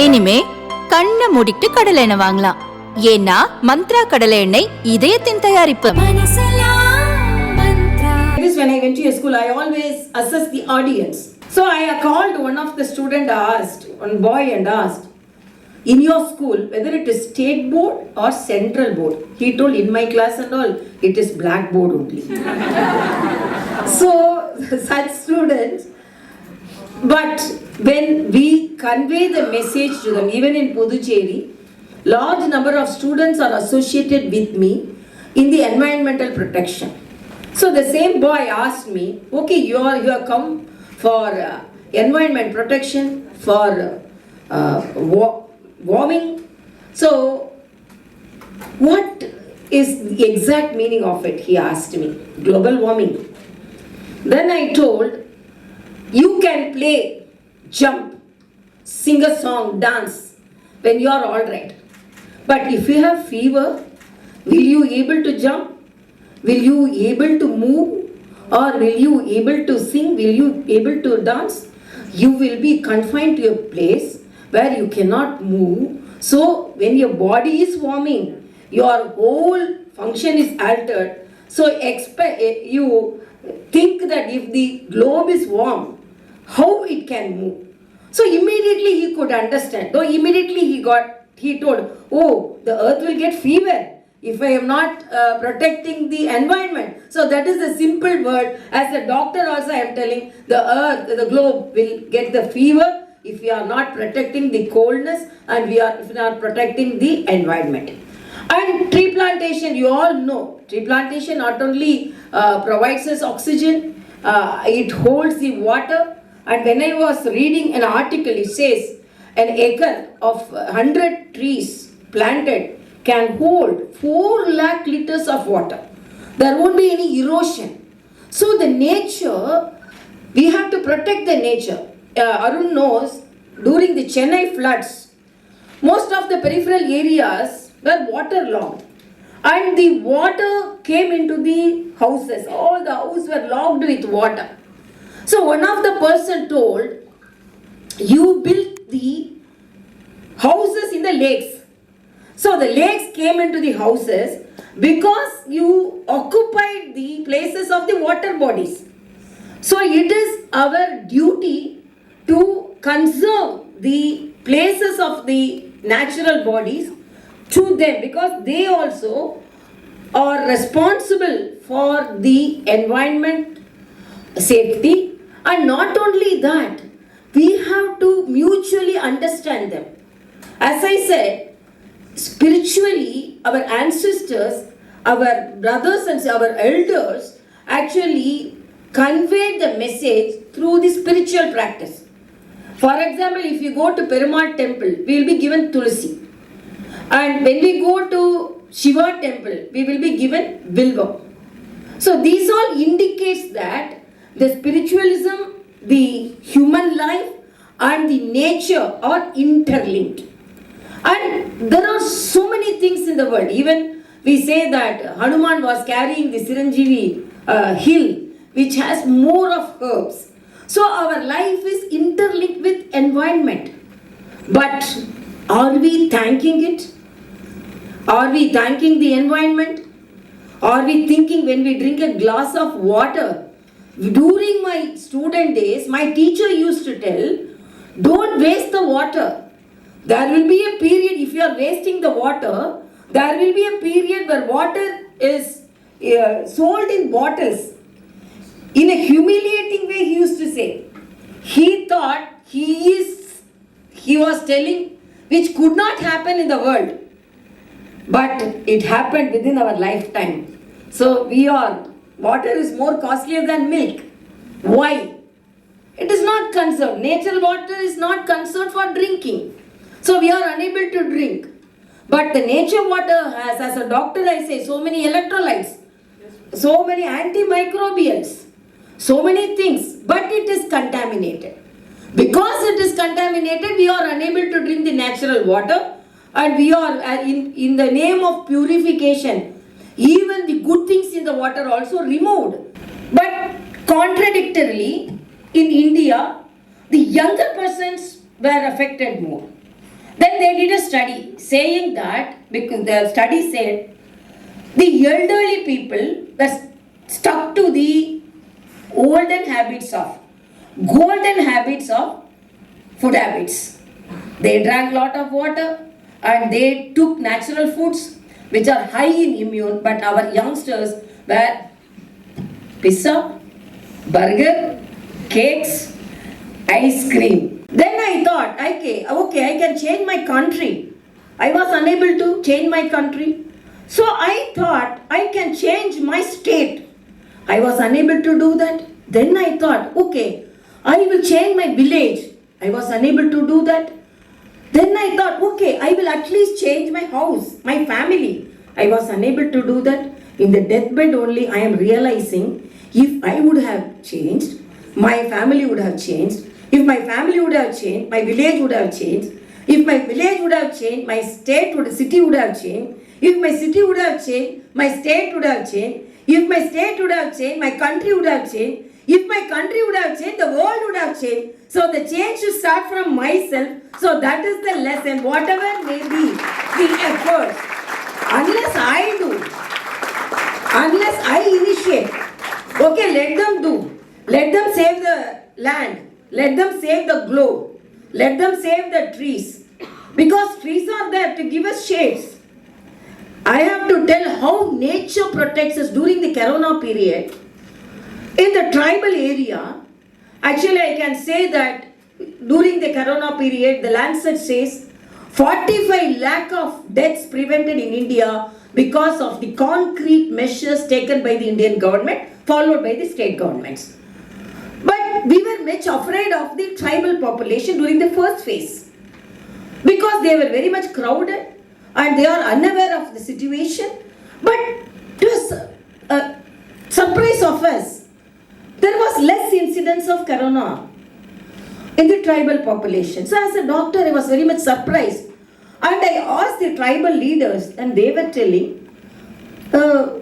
இனிமே கண்ணை மூடிட்டு கடலை எண்ணெய் வாங்கலாம். ஏன்னா மந்த்ரா கடலை எண்ணெய் இதயத்தின் தயாரிப்பு. When I went to a school, I always assess the audience. So I called one of the student, one boy and asked, in your school, whether it is state board or central board. He told, in my class and all, it is blackboard only. So such students, but when we convey the message to them, even in Puducherry, large number of students are associated with me in the environmental protection. So the same boy asked me, okay, you have come for environment protection, for warming. So what is the exact meaning of it? He asked me. Global warming. Then I told, you can play, jump, sing a song, dance when you are all right. But if you have fever, will you able to jump? Will you able to move? Or will you able to sing? Will you able to dance? You will be confined to a place where you cannot move. So when your body is warming, your whole function is altered. So you think that if the globe is warm, how it can move? So immediately he could understand. Though immediately he told, oh, the earth will get fever if I am not protecting the environment. So that is the simple word. As a doctor also I am telling, the earth, the globe will get the fever if we are not protecting the coldness and if we are not protecting the environment. And tree plantation, you all know, tree plantation not only provides us oxygen, it holds the water. And when I was reading an article, it says an acre of 100 trees planted can hold 4 lakh liters of water. There won't be any erosion. So the nature, we have to protect the nature. Arun knows, during the Chennai floods, most of the peripheral areas were waterlogged. And the water came into the houses. All the houses were logged with water. So one of the person told, you built the houses in the lakes. So the lakes came into the houses because you occupied the places of the water bodies. So it is our duty to conserve the places of the natural bodies to them, because they also are responsible for the environment safety. And not only that, we have to mutually understand them. As I said, spiritually, our ancestors, our brothers and our elders actually conveyed the message through the spiritual practice. For example, if you go to Perumal temple, we will be given tulsi. And when we go to Shiva temple, we will be given bilvam. So these all indicates that the spiritualism, the human life and the nature are interlinked. And there are so many things in the world. Even we say that Hanuman was carrying the Siranjeevi hill, which has more of herbs. So our life is interlinked with environment. But are we thanking it? Are we thanking the environment? Are we thinking when we drink a glass of water? During my student days, my teacher used to tell, don't waste the water. There will be a period, if you are wasting the water, there will be a period where water is sold in bottles. In a humiliating way, he used to say. He thought he was telling which could not happen in the world. But it happened within our lifetime. So water is more costlier than milk. Why? It is not conserved. Natural water is not conserved for drinking. So we are unable to drink. But the nature water has, as a doctor I say, so many electrolytes, so many antimicrobials, so many things. But it is contaminated. Because it is contaminated, we are unable to drink the natural water. And we are, in the name of purification, even the good things in the water also removed. But contradictorily, in India, the younger persons were affected more. Then they did a study saying that, because the study said the elderly people were stuck to the golden habits of food habits. They drank lot of water and they took natural foods which are high in immune, but our youngsters were pizza, burger, cakes, ice cream. Then I thought, okay, I can change my country. I was unable to change my country. So I thought I can change my state. I was unable to do that. Then I thought, okay, I will change my village. I was unable to do that. Then I thought, okay, I will at least change my house, my family. I was unable to do that. In the deathbed only, I am realizing if I would have changed, my family would have changed. If my family would have changed, my village would have changed. If my village would have changed, my city would have changed. If my city would have changed, my state would have changed. If my state would have changed, my country would have changed. If my country would have changed, the world would have changed. So the change should start from myself. So that is the lesson. Whatever may be the effort, unless I do, unless I initiate, okay, let them do. Let them save the land. Let them save the globe. Let them save the trees. Because trees are there to give us shades. I have to tell how nature protects us during the Corona period. In the tribal area, actually I can say that during the Corona period, the Lancet says 45 lakh of deaths prevented in India because of the concrete measures taken by the Indian government, followed by the state governments. But we were much afraid of the tribal population during the first phase because they were very much crowded and they are unaware of the situation. But to a surprise of us, there was less incidence of corona in the tribal population. So as a doctor, I was very much surprised. And I asked the tribal leaders and they were telling,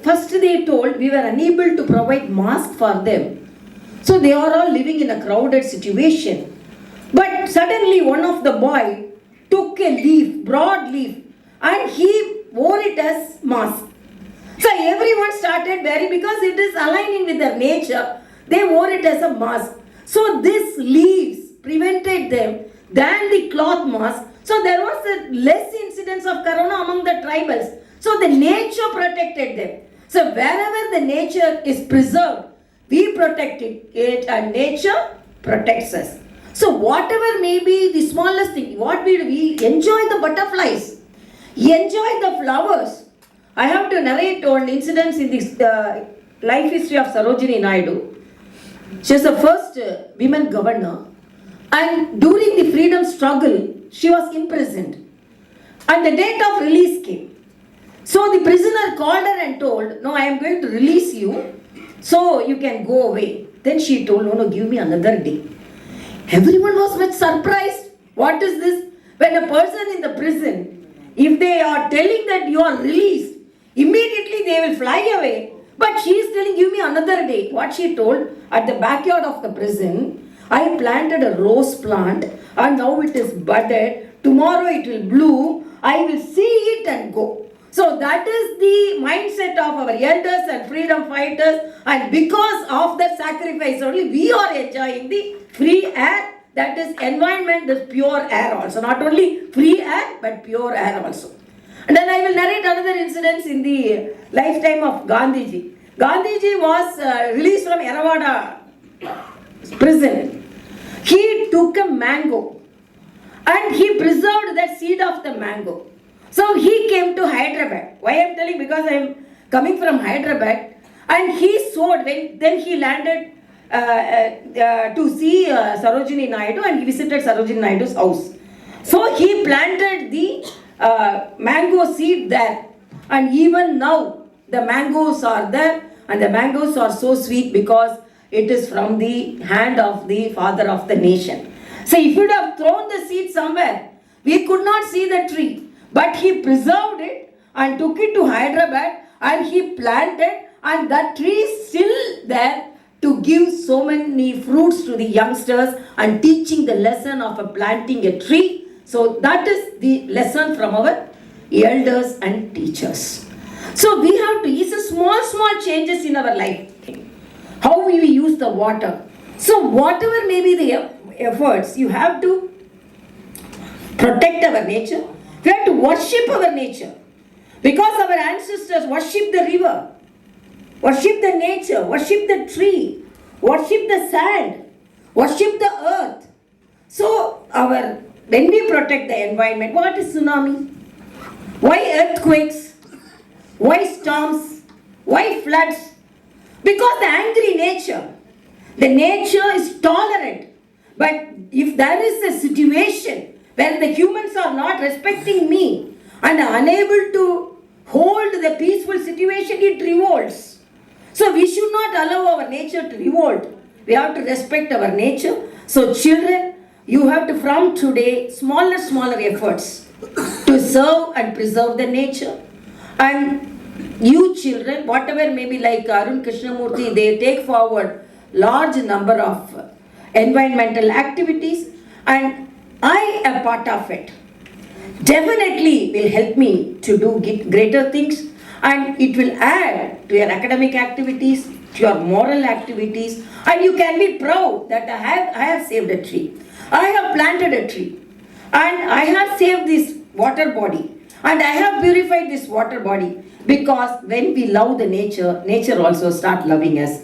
first they told we were unable to provide masks for them. So they are all living in a crowded situation. But suddenly one of the boy took a leaf, broad leaf, and he wore it as mask. So everyone started wearing because it is aligning with their nature. They wore it as a mask. So these leaves prevented them than the cloth mask. So there was a less incidence of corona among the tribals. So the nature protected them. So wherever the nature is preserved, we protect it and nature protects us. So whatever may be the smallest thing, what we enjoy the butterflies, enjoy the flowers. I have to narrate one incident in this life history of Sarojini Naidu. She was the first women governor, and during the freedom struggle, she was imprisoned. And the date of release came. So the prisoner called her and told, no, I am going to release you, so you can go away. Then she told, no, give me another day. Everyone was much surprised. What is this? When a person in the prison, if they are telling that you are released, immediately they will fly away. But she is telling, give me another day. What she told, at the backyard of the prison, I planted a rose plant and now it is budded. Tomorrow it will bloom. I will see it and go. So that is the mindset of our elders and freedom fighters, and because of that sacrifice only we are enjoying the free air, that is environment, this pure air also. Not only free air but pure air also. And then I will narrate another incident in the lifetime of Gandhiji. Gandhiji was released from Yerawada prison. He took a mango and he preserved that seed of the mango. So he came to Hyderabad. Why I am telling? Because I am coming from Hyderabad, and he sowed. Then he landed to see Sarojini Naidu, and he visited Sarojini Naidu's house. So he planted the mango seed there, and even now the mangoes are there, and the mangoes are so sweet because it is from the hand of the father of the nation. So if you would have thrown the seed somewhere, we could not see the tree. But he preserved it and took it to Hyderabad and he planted, and that tree is still there to give so many fruits to the youngsters and teaching the lesson of planting a tree So that is the lesson from our elders and teachers. So we have to, it's a small changes in our life. How we use the water. So whatever may be the efforts, you have to protect our nature. We have to worship our nature. Because our ancestors worship the river, worship the nature, worship the tree, worship the sand, worship the earth. So when we protect the environment, what is tsunami? Why earthquakes? Why storms? Why floods? Because the angry nature. The nature is tolerant. But if there is a situation where the humans are not respecting me and are unable to hold the peaceful situation, it revolts. So we should not allow our nature to revolt. We have to respect our nature. So children, you have to from today smaller efforts to serve and preserve the nature. And you children, whatever may be like Arun Krishnamurti, they take forward large number of environmental activities and I am part of it. Definitely will help me to do greater things and it will add to your academic activities, to your moral activities, and you can be proud that I have saved a tree. I have planted a tree and I have saved this water body and I have purified this water body, because when we love the nature, nature also start loving us.